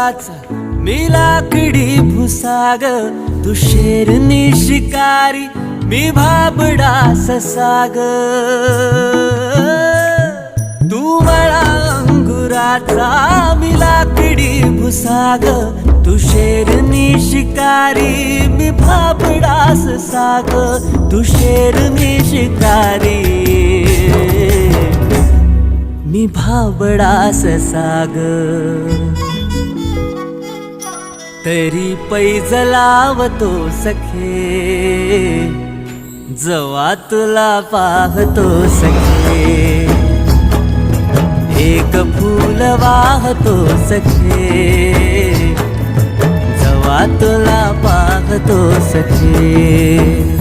अंगुराचा मी लाकडी भुसाग, तू शेरनी शिकारी मी भाबडा ससाग. तू मला अंगुराचा मी लाकडी भुसाग, तू शेरनी शिकारी मी भाबडा ससाग. तू शेरनी शिकारी मी भाबडा ससाग. तरी पैज लावतो सखे, जवा तुला पाहतो सखे. एक फूल वाहतो सखे, जवा तुला पाहतो सखे.